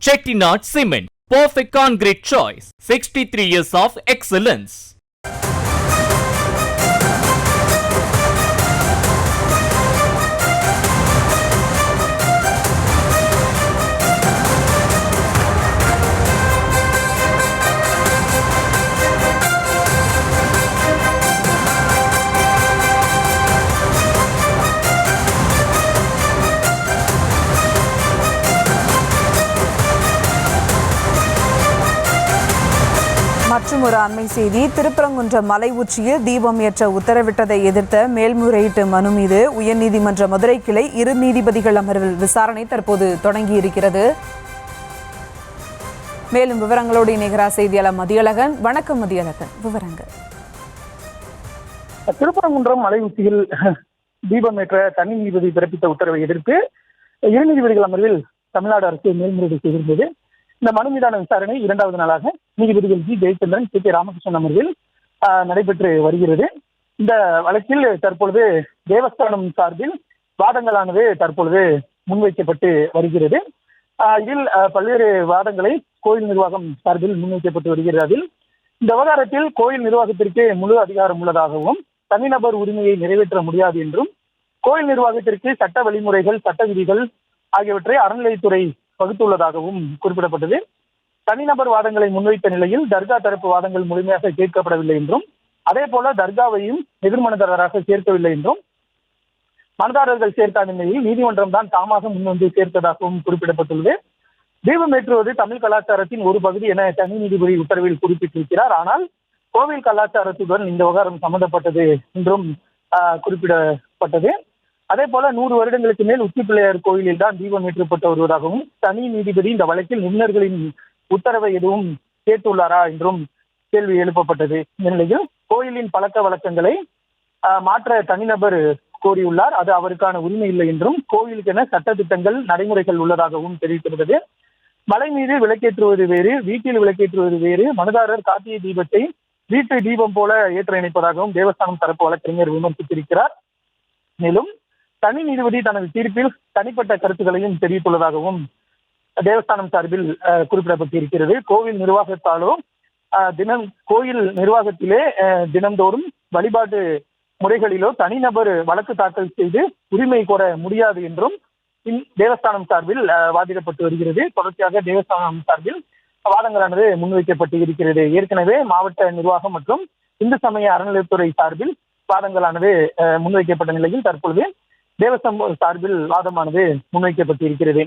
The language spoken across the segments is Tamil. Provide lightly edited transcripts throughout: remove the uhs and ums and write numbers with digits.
Chettinad Cement, perfect concrete choice. 63 years of excellence. மற்றும் ஒரு அண்மை செய்தி, திருப்பரங்குன்றம் மலை உச்சியில் தீபம் ஏற்ற உத்தரவிட்டதை எதிர்த்த மேல்முறையீட்டு மனு மீது உயர்நீதிமன்ற மதுரை கிளை 2 நீதிபதிகள் அமர்வில் விசாரணை தற்போது தொடங்கி இருக்கிறது. மேலும் விவரங்களோடு இணைகிறார் செய்தியாளர் மதியழகன். வணக்கம் மதியழகன், விவரங்கள். திருப்பரங்குன்றம் மலை உச்சியில் தீபம் ஏற்ற தனி நீதிபதி பிறப்பித்த உத்தரவை எதிர்த்து 2 நீதிபதிகள் அமர்வில் தமிழ்நாடு அரசு மேல்முறையீடு செய்திருந்தது. இந்த மனு மீதான விசாரணை 2வது நாளாக நீதிபதிகள் ஜி ஜெயச்சந்திரன், கே ராமகிருஷ்ணன் அமர்வில் நடைபெற்று வருகிறது. இந்த வழக்கில் தற்பொழுது தேவஸ்தானம் சார்பில் வாதங்களானது தற்பொழுது முன்வைக்கப்பட்டு வருகிறது. இதில் பல்வேறு வாதங்களை கோயில் நிர்வாகம் சார்பில் முன்வைக்கப்பட்டு வருகிறது. அதில் இந்த விவகாரத்தில் கோயில் நிர்வாகத்திற்கு முழு அதிகாரம் உள்ளதாகவும் தனிநபர் உரிமையை நிறைவேற்ற முடியாது என்றும் கோயில் நிர்வாகத்திற்கு சட்ட வழிமுறைகள், சட்ட விதிகள் ஆகியவற்றை அறநிலையத்துறை வகுத்துள்ளதாகவும் குறிப்பிடப்பட்டது. தனிநபர் வாதங்களை முன்வைத்த நிலையில் தர்கா தரப்பு வாதங்கள் முழுமையாக கேட்கப்படவில்லை என்றும், அதே போல தர்காவையும் எதிர்மனுதாரராக சேர்க்கவில்லை என்றும், மனுதாரர்கள் சேர்க்காத நிலையில் நீதிமன்றம் தான் தாமாக முன்வந்து சேர்த்ததாகவும் குறிப்பிடப்பட்டுள்ளது. தீபம் ஏற்றுவது தமிழ் கலாச்சாரத்தின் ஒரு பகுதி என தனி நீதிபதி உத்தரவில் குறிப்பிட்டிருக்கிறார். ஆனால் கோவில் கலாச்சாரத்துடன் இந்த விவகாரம் சம்பந்தப்பட்டது என்றும் குறிப்பிடப்பட்டது. அதே போல 100 வருடங்களுக்கு மேல் உச்சி பிள்ளையார் கோயிலில் தான் தீபம் ஏற்றப்பட்டு வருவதாகவும், தனி நீதிபதி இந்த வழக்கில் நிபுணர்களின் உத்தரவை எதுவும் கேட்டுள்ளாரா என்றும் கேள்வி எழுப்பப்பட்டது. இந்த நிலையில் கோயிலின் பழக்க வழக்கங்களை மாற்ற தனிநபர் கோரியுள்ளார். அது அவருக்கான உரிமை இல்லை என்றும், கோயிலுக்கென சட்ட திட்டங்கள், நடைமுறைகள் உள்ளதாகவும் தெரிவிக்கப்பட்டது. மலை மீது விளக்கேற்றுவது வேறு, வீட்டில் விளக்கேற்றுவது வேறு. மனுதாரர் கார்த்திகை தீபத்தை வீட்டு தீபம் போல ஏற்ற நினைப்பதாகவும் தேவஸ்தானம் தரப்பு வழக்கறிஞர் விமர்சித்திருக்கிறார். மேலும் தனி நீதிபதி தனது தீர்ப்பில் தனிப்பட்ட கருத்துக்களையும் தெரிவித்துள்ளதாகவும் தேவஸ்தானம் சார்பில் குறிப்பிடப்பட்டிருக்கிறது. கோவில் நிர்வாகத்தாலோ கோயில் நிர்வாகத்திலே தினந்தோறும் வழிபாட்டு முறைகளிலோ தனிநபர் வழக்கு தாக்கல் செய்து உரிமை கோர முடியாது என்றும் தேவஸ்தானம் சார்பில் வாதிடப்பட்டு வருகிறது. தொடர்ச்சியாக தேவஸ்தானம் சார்பில் வாதங்களானது முன்வைக்கப்பட்டு இருக்கிறது. ஏற்கனவே மாவட்ட நிர்வாகம் மற்றும் இந்து சமய அறநிலையத்துறை சார்பில் வாதங்களானது முன்வைக்கப்பட்ட நிலையில் தற்பொழுது தேவஸ்தானம் சார்பில் வாதமானது முன்வைக்கப்பட்டிருக்கிறது.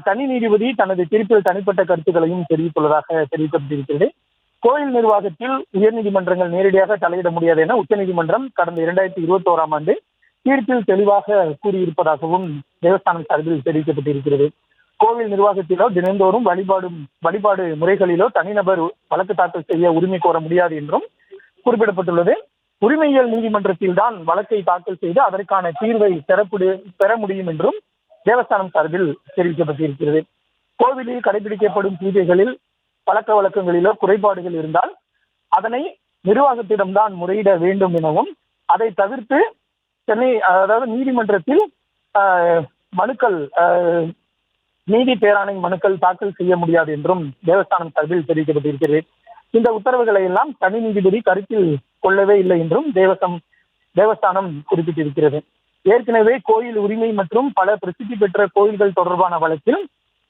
தனி நீதிபதி தனது தீர்ப்பில் தனிப்பட்ட கருத்துக்களையும் தெரிவித்துள்ளதாக தெரிவிக்கப்பட்டிருக்கிறது. கோயில் நிர்வாகத்தில் உயர்நீதிமன்றங்கள் நேரடியாக தலையிட முடியாது என உச்சநீதிமன்றம் கடந்த 2021ஆம் ஆண்டு தீர்ப்பில் தெளிவாக கூறியிருப்பதாகவும் தேவஸ்தானம் சார்பில் தெரிவிக்கப்பட்டிருக்கிறது. கோவில் நிர்வாகத்திலோ தினந்தோறும் வழிபாடு முறைகளிலோ தனிநபர் வழக்கு தாக்கல் செய்ய உரிமை கோர முடியாது என்றும் குறிப்பிடப்பட்டுள்ளது. உரிமையியல் நீதிமன்றத்தில் தான் வழக்கை தாக்கல் செய்து அதற்கான தீர்வை பெற முடியும் என்றும் தேவஸ்தானம் சார்பில் தெரிவிக்கப்பட்டிருக்கிறது. கோவிலில் கடைபிடிக்கப்படும் பூஜைகளில் பழக்க வழக்கங்களிலோ குறைபாடுகள் இருந்தால் அதனை நிர்வாகத்திடம்தான் முறையிட வேண்டும் எனவும், அதை தவிர்த்து நீதிமன்றத்தில் மனுக்கள், நீதி பேராணை மனுக்கள் தாக்கல் செய்ய முடியாது என்றும் தேவஸ்தானம் சார்பில் தெரிவிக்கப்பட்டிருக்கிறது. இந்த உத்தரவுகளை எல்லாம் தனி நீதிபதி கருத்தில் கொள்ளவே இல்லை என்றும் தேவஸ்தானம் குறிப்பிட்டிருக்கிறது. ஏற்கனவே கோயில் உரிமை மற்றும் பல பிரசித்தி பெற்ற கோயில்கள் தொடர்பான வழக்கில்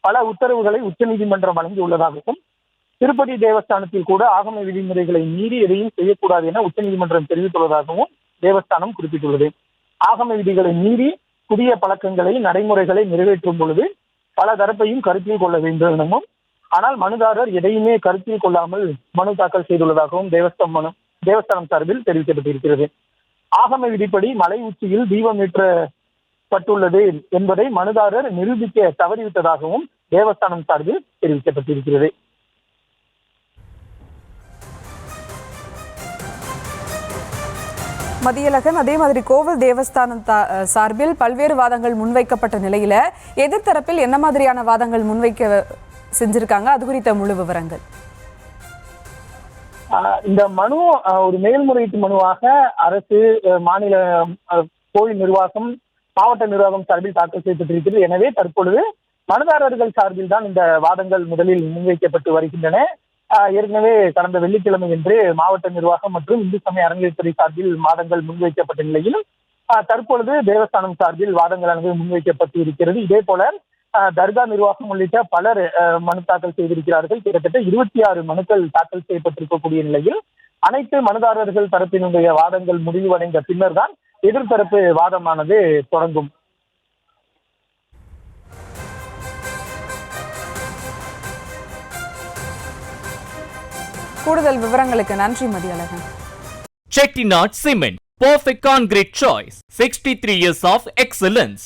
பல உத்தரவுகளை உச்சநீதிமன்றம் வழங்கியுள்ளதாகவும், திருப்பதி தேவஸ்தானத்தில் கூட ஆகம விதிமுறைகளை மீறி எதையும் செய்யக்கூடாது என உச்சநீதிமன்றம் தெரிவித்துள்ளதாகவும் தேவஸ்தானம் குறிப்பிட்டுள்ளது. ஆகம விதிகளை மீறி புதிய பழக்கங்களை, நடைமுறைகளை நிறைவேற்றும் பொழுது பல தரப்பையும் கருத்தில் கொள்ள வேண்டும் எனவும், ஆனால் மனுதாரர் எதையுமே கருத்தில் கொள்ளாமல் மனு தாக்கல் செய்துள்ளதாகவும் தேவஸ்தானம் சார்பில் தெரிவிக்கப்பட்டிருக்கிறது. ஆகம விதிப்படி மலை உச்சியில் தீபம் ஏற்றப்பட்டுள்ளது என்பதை மனுதாரர் நிரூபிக்க தவறிவிட்டதாகவும் தேவஸ்தானம் சார்பில் தெரிவிக்கப்பட்டிருக்கிறது. மதியழகன், அதே மாதிரி கோவில் தேவஸ்தானம் சார்பில் பல்வேறு வாதங்கள் முன்வைக்கப்பட்ட நிலையில எதிர்த்தரப்பில் என்ன மாதிரியான வாதங்கள் முன்வைக்க செஞ்சிருக்காங்க, அது குறித்த முழு விவரங்கள்? இந்த மனு ஒரு மேல்முறையீட்டு மனுவாக அரசு, மாநில கோயில் நிர்வாகம், மாவட்ட நிர்வாகம் சார்பில் தாக்கல் செய்யப்பட்டிருக்கிறது. எனவே தற்பொழுது மனுதாரர்கள் சார்பில் தான் இந்த வாதங்கள் முதலில் முன்வைக்கப்பட்டு வருகின்றன. ஏற்கனவே கடந்த வெள்ளிக்கிழமை என்று மாவட்ட நிர்வாகம் மற்றும் இந்து சமய அறநிலையத்துறை சார்பில் வாதங்கள் முன்வைக்கப்பட்ட நிலையில் தற்பொழுது தேவஸ்தானம் சார்பில் வாதங்களானது முன்வைக்கப்பட்டு இருக்கிறது. இதே போல தர்கா நிர்வாகம் உள்ளிட்ட பலர் மனு தாக்கல் செய்திருக்கிறார்கள். கிட்டத்தட்ட 26 மனுக்கள் தாக்கல் செய்யப்பட்டிருக்கக்கூடிய நிலையில் அனைத்து மனுதாரர்கள் தரப்பினுடைய வாதங்கள் முடிவடைந்த பின்னர் தான் எதிர்த்தரப்பு வாதமானது தொடங்கும். கூடுதல் விவரங்களுக்கு நன்றி Mathiyazhagan. Chettinad Cement, perfect concrete choice. 63 years of excellence.